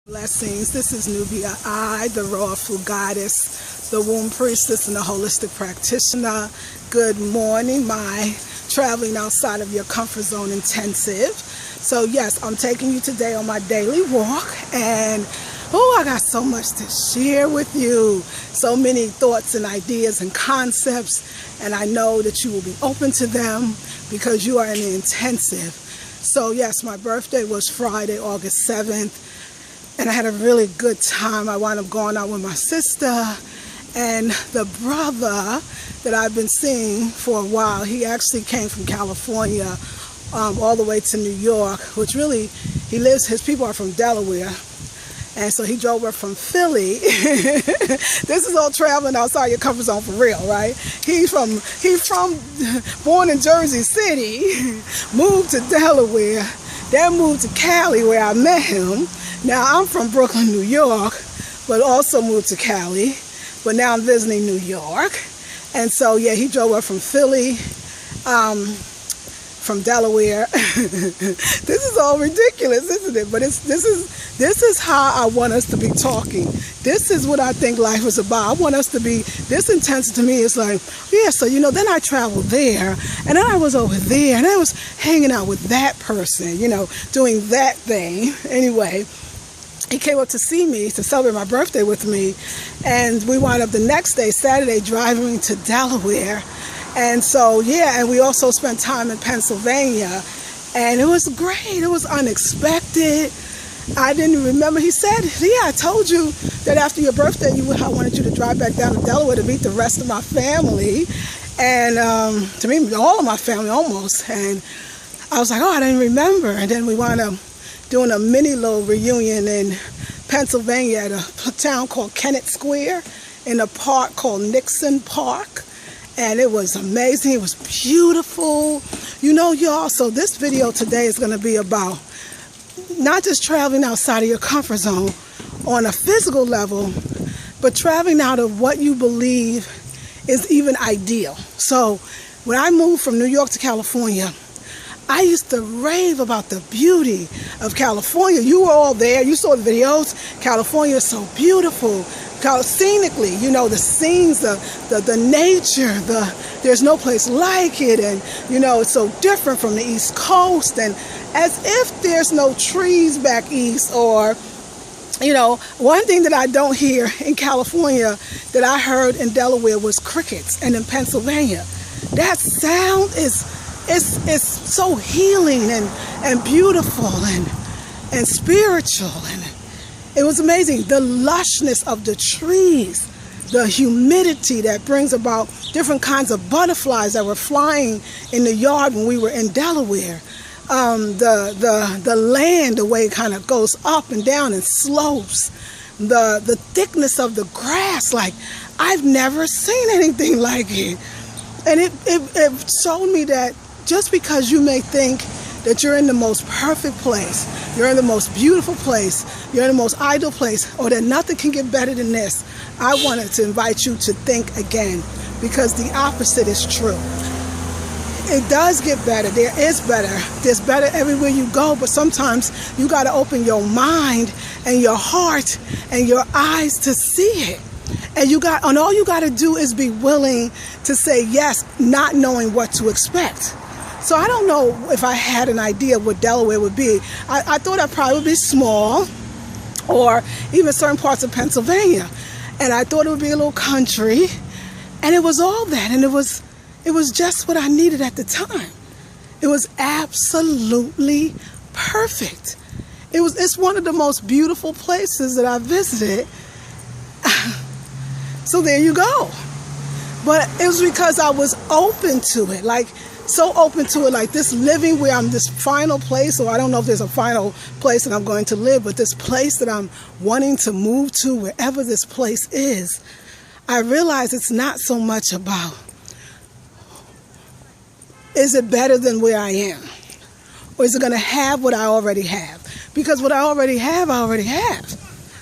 Blessings. This is Nubia I, the Raw Food Goddess, the Womb Priestess, and the Holistic Practitioner. Good morning, my Traveling Outside of Your Comfort Zone Intensive. So yes, I'm taking you today on my daily walk, and I got so much to share with you. So many thoughts and ideas and concepts, and I know that you will be open to them because you are in the intensive. So yes, my birthday was Friday, August 7th. And I had a really good time. I wound up going out with my sister and the brother that I've been seeing for a while. He actually came from California all the way to New York, which really, his people are from Delaware. And so he drove up from Philly. This is all traveling outside your comfort zone for real, right? He's born in Jersey City, moved to Delaware, then moved to Cali where I met him. Now, I'm from Brooklyn, New York, but also moved to Cali, but now I'm visiting New York. And so, yeah, he drove up from Philly, from Delaware. This is all ridiculous, isn't it? But this is how I want us to be talking. This is what I think life is about. I want us to be, this intense to me is like, yeah, so, then I traveled there, and then I was over there, and I was hanging out with that person, doing that thing. Anyway, he came up to see me, to celebrate my birthday with me, and we wound up the next day, Saturday, driving to Delaware. And so, yeah, and we also spent time in Pennsylvania, and it was great. It was unexpected. I didn't remember. He said, yeah, I told you that after your birthday, I wanted you to drive back down to Delaware to meet the rest of my family, and to meet all of my family almost. And I was like, I didn't remember. And then we wound up doing a mini little reunion in Pennsylvania at a town called Kennett Square in a park called Nixon Park. And it was amazing. It was beautiful. Y'all, so this video today is going to be about not just traveling outside of your comfort zone on a physical level, but traveling out of what you believe is even ideal. So when I moved from New York to California, I used to rave about the beauty of California. You were all there. You saw the videos. California is so beautiful. Scenically, the scenes, the nature, there's no place like it. And, it's so different from the East Coast. And as if there's no trees back east, or, one thing that I don't hear in California that I heard in Delaware was crickets, and in Pennsylvania. That sound is so healing and beautiful and spiritual, and it was amazing. The lushness of the trees, the humidity that brings about different kinds of butterflies that were flying in the yard when we were in Delaware. The land, the way it kind of goes up and down and slopes, the thickness of the grass, like I've never seen anything like it. And it showed me that just because you may think that you're in the most perfect place, you're in the most beautiful place, you're in the most ideal place, or that nothing can get better than this, I wanted to invite you to think again, because the opposite is true. It does get better. There is better. There's better everywhere you go, but sometimes you got to open your mind and your heart and your eyes to see it. And all you got to do is be willing to say yes, not knowing what to expect. So I don't know if I had an idea of what Delaware would be. I thought I'd probably be small, or even certain parts of Pennsylvania. And I thought it would be a little country. And it was all that. And it was just what I needed at the time. It was absolutely perfect. It's one of the most beautiful places that I've visited. So there you go. But it was because I was open to it. So open to it, like this living where I'm this final place, or I don't know if there's a final place that I'm going to live, but this place that I'm wanting to move to, wherever this place is, I realize it's not so much about, is it better than where I am? Or is it going to have what I already have? Because what I already have, I already have.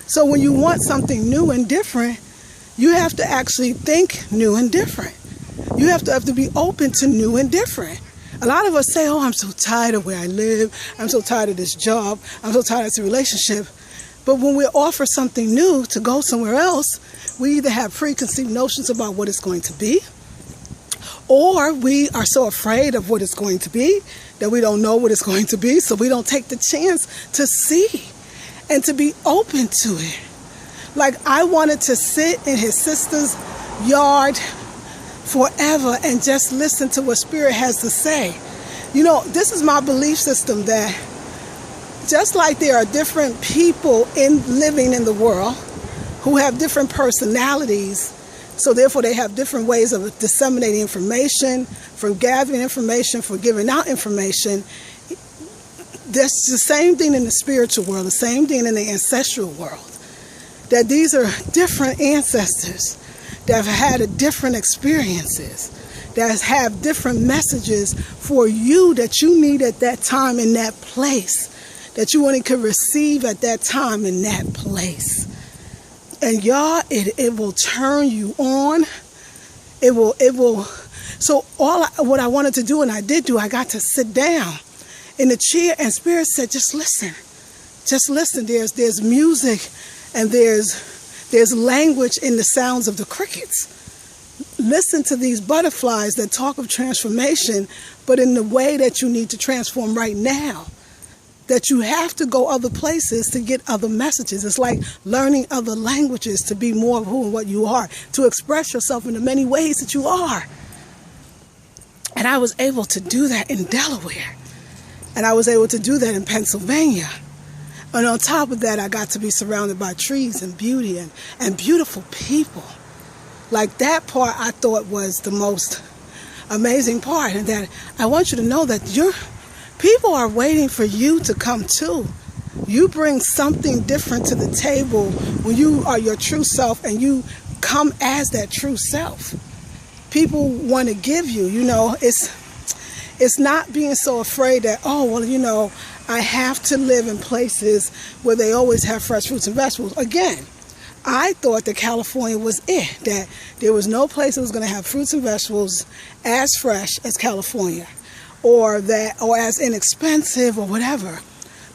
So when you want something new and different, you have to actually think new and different. You have to be open to new and different. A lot of us say, I'm so tired of where I live. I'm so tired of this job. I'm so tired of this relationship. But when we're offered something new to go somewhere else, we either have preconceived notions about what it's going to be, or we are so afraid of what it's going to be that we don't know what it's going to be, so we don't take the chance to see and to be open to it. Like, I wanted to sit in his sister's yard forever and just listen to what Spirit has to say. You know, this is my belief system, that just like there are different people living in the world who have different personalities, so therefore they have different ways of disseminating information, from gathering information, from giving out information. That's the same thing in the spiritual world, the same thing in the ancestral world. That these are different ancestors that have had different experiences, that have different messages for you that you need at that time in that place, that you only could receive at that time in that place. And y'all, it will turn you on. It will. So what I wanted to do, and I did do, I got to sit down in the chair, and Spirit said, just listen. Just listen. There's music, and there's language in the sounds of the crickets. Listen to these butterflies that talk of transformation, but in the way that you need to transform right now. That you have to go other places to get other messages. It's like learning other languages to be more of who and what you are, to express yourself in the many ways that you are. And I was able to do that in Delaware. And I was able to do that in Pennsylvania. And on top of that, I got to be surrounded by trees and beauty and beautiful people. Like, that part I thought was the most amazing part. And that I want you to know that people are waiting for you to come too. You bring something different to the table when you are your true self and you come as that true self. People want to give you, it's not being so afraid that, I have to live in places where they always have fresh fruits and vegetables. Again, I thought that California was it, that there was no place that was going to have fruits and vegetables as fresh as California. Or as inexpensive or whatever.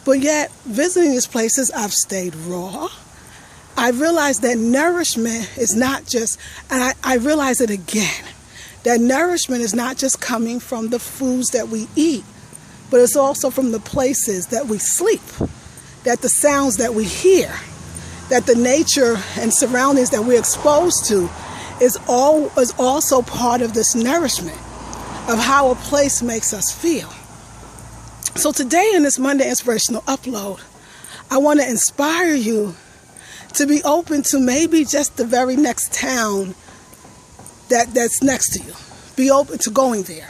But yet, visiting these places, I've stayed raw. I realized that nourishment is not just, and I realized it again, that nourishment is not just coming from the foods that we eat, but it's also from the places that we sleep, that the sounds that we hear, that the nature and surroundings that we're exposed to is also part of this nourishment of how a place makes us feel. So today in this Monday Inspirational Upload, I want to inspire you to be open to maybe just the very next town that's next to you. Be open to going there,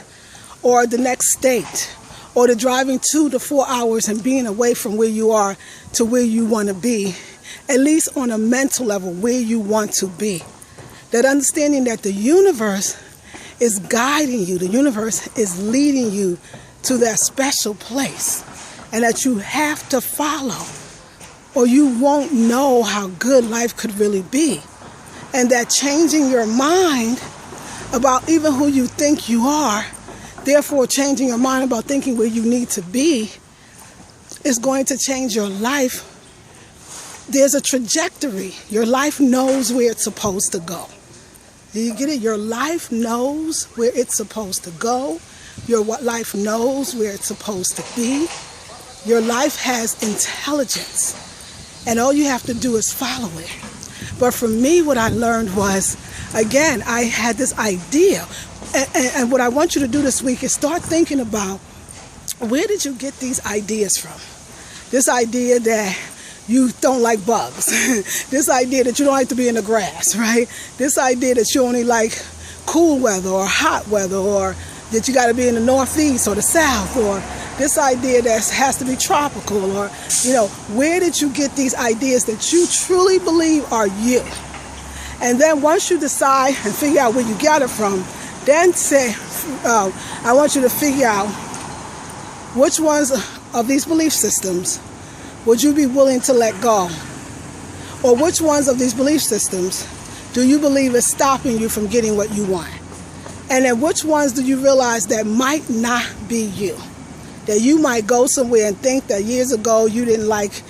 or the next state, or to driving 2 to 4 hours and being away from where you are to where you want to be, at least on a mental level, where you want to be. That understanding that the universe is guiding you, the universe is leading you to that special place, and that you have to follow, or you won't know how good life could really be. And that changing your mind about even who you think you are, therefore changing your mind about thinking where you need to be, is going to change your life. There's a trajectory. Your life knows where it's supposed to go. Do you get it? Your life knows where it's supposed to go. Your life knows where it's supposed to be. Your life has intelligence. And all you have to do is follow it. But for me, what I learned was, again, I had this idea. And what I want you to do this week is start thinking about, where did you get these ideas from? This idea that you don't like bugs. This idea that you don't like to be in the grass, right? This idea that you only like cool weather or hot weather, or that you got to be in the northeast or the south, or this idea that has to be tropical, or, where did you get these ideas that you truly believe are you? And then once you decide and figure out where you got it from, then say, I want you to figure out which ones of these belief systems would you be willing to let go? Or which ones of these belief systems do you believe is stopping you from getting what you want? And then which ones do you realize that might not be you? That you might go somewhere and think that years ago you didn't like,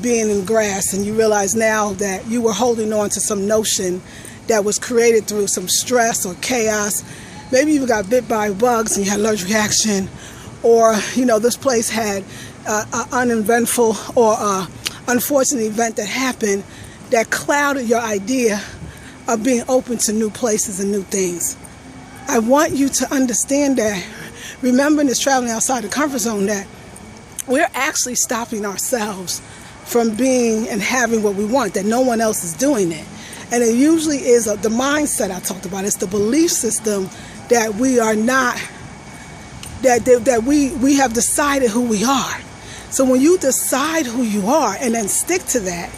being in grass, and you realize now that you were holding on to some notion that was created through some stress or chaos. Maybe you got bit by bugs and you had an allergic reaction, or this place had an uneventful or unfortunate event that happened that clouded your idea of being open to new places and new things. I want you to understand that, remembering this traveling outside the comfort zone, that we're actually stopping ourselves from being and having what we want, that no one else is doing it. And it usually is the mindset I talked about. It's the belief system that we are not, that we have decided who we are. So when you decide who you are and then stick to that,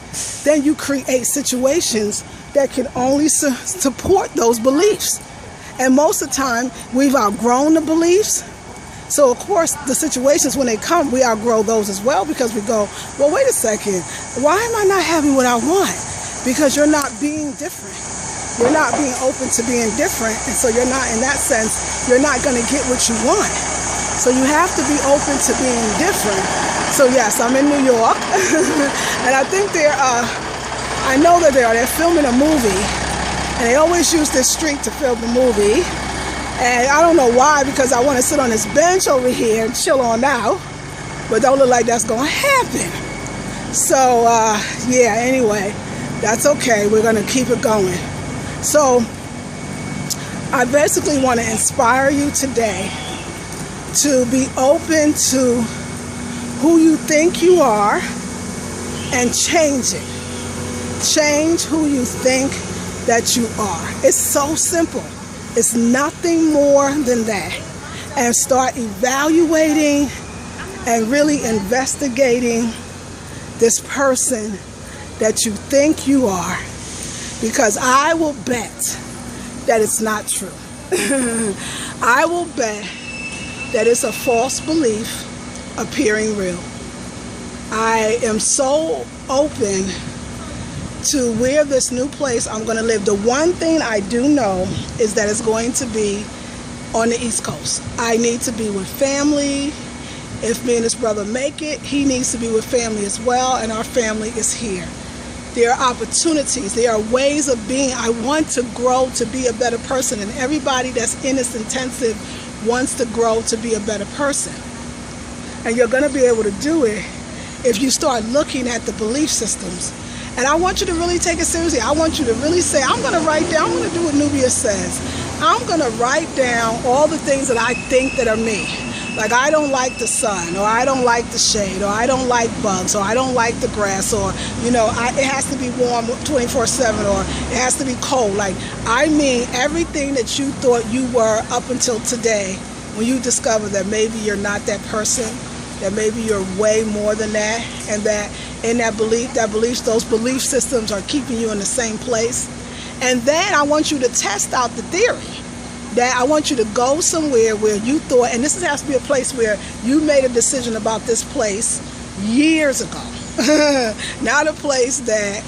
then you create situations that can only support those beliefs. And most of the time, we've outgrown the beliefs. So of course, the situations when they come, we outgrow those as well, because we go, well, wait a second, why am I not having what I want? Because you're not being different. You're not being open to being different. And so you're not, in that sense, you're not going to get what you want. So you have to be open to being different. So yes, I'm in New York. And I think I know that they're filming a movie. And they always use this street to film the movie. And I don't know why, because I want to sit on this bench over here and chill on out. But don't look like that's going to happen. So, yeah, anyway, that's okay. We're going to keep it going. So, I basically want to inspire you today to be open to who you think you are and change it. Change who you think that you are. It's so simple. It's nothing more than that. And start evaluating and really investigating this person that you think you are, because I will bet that it's not true. I will bet that it's a false belief appearing real. I am so open to where this new place I'm going to live. The one thing I do know is that it's going to be on the East Coast. I need to be with family. If me and his brother make it, he needs to be with family as well, and our family is here. There are opportunities. There are ways of being. I want to grow to be a better person, and everybody that's in this intensive wants to grow to be a better person. And you're going to be able to do it if you start looking at the belief systems. And I want you to really take it seriously. I want you to really say, I'm going to write down, I'm going to do what Nubia says. I'm going to write down all the things that I think that are me. Like, I don't like the sun, or I don't like the shade, or I don't like bugs, or I don't like the grass, or, it has to be warm 24/7, or it has to be cold. Like, I mean, everything that you thought you were up until today, when you discover that maybe you're not that person, that maybe you're way more than that, and that in those belief systems are keeping you in the same place. And then I want you to test out the theory. That I want you to go somewhere where you thought, and this has to be a place where you made a decision about this place years ago. Not a place that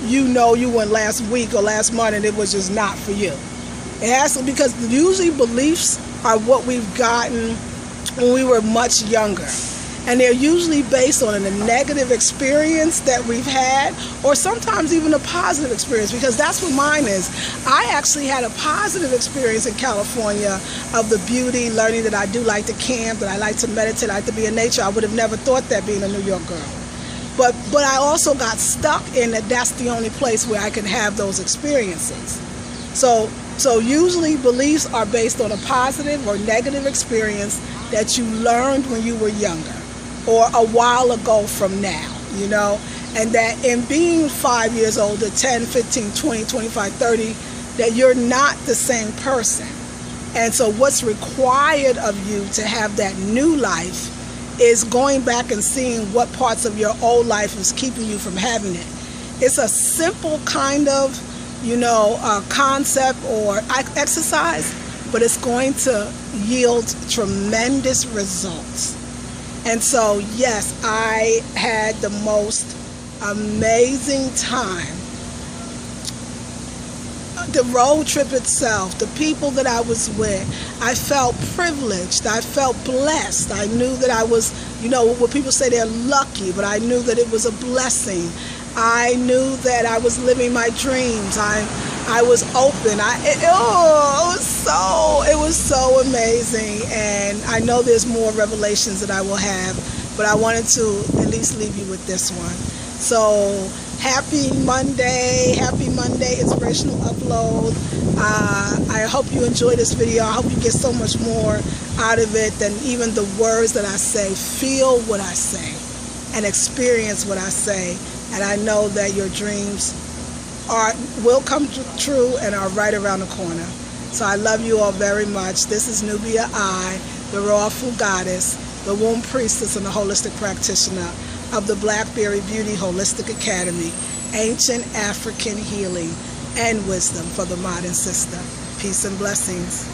you went last week or last month and it was just not for you. It has to, because usually beliefs are what we've gotten when we were much younger. And they're usually based on a negative experience that we've had, or sometimes even a positive experience, because that's what mine is. I actually had a positive experience in California of the beauty, learning that I do like to camp, that I like to meditate, I like to be in nature. I would have never thought that being a New York girl. But I also got stuck in that that's the only place where I can have those experiences. So usually beliefs are based on a positive or negative experience that you learned when you were younger, or a while ago from now, and that in being 5 years older, 10, 15, 20, 25, 30, that you're not the same person. And so what's required of you to have that new life is going back and seeing what parts of your old life is keeping you from having it. It's a simple kind of, concept or exercise, but it's going to yield tremendous results. And so, yes, I had the most amazing time the road trip itself, the people that I was with, I felt privileged. I felt blessed. I knew that I was, what people say they're lucky, but I knew that it was a blessing. I knew that I was living my dreams. I was open. It was so amazing. And I know there's more revelations that I will have, but I wanted to at least leave you with this one. So happy Monday, Inspirational Upload. I hope you enjoy this video. I hope you get so much more out of it than even the words that I say. Feel what I say and experience what I say. And I know that your dreams will come true and are right around the corner. So I love you all very much. This is Nubia I, the Rawful Goddess, the womb priestess and the holistic practitioner of the Blackberry Beauty Holistic Academy, ancient African healing and wisdom for the modern sister. Peace and blessings.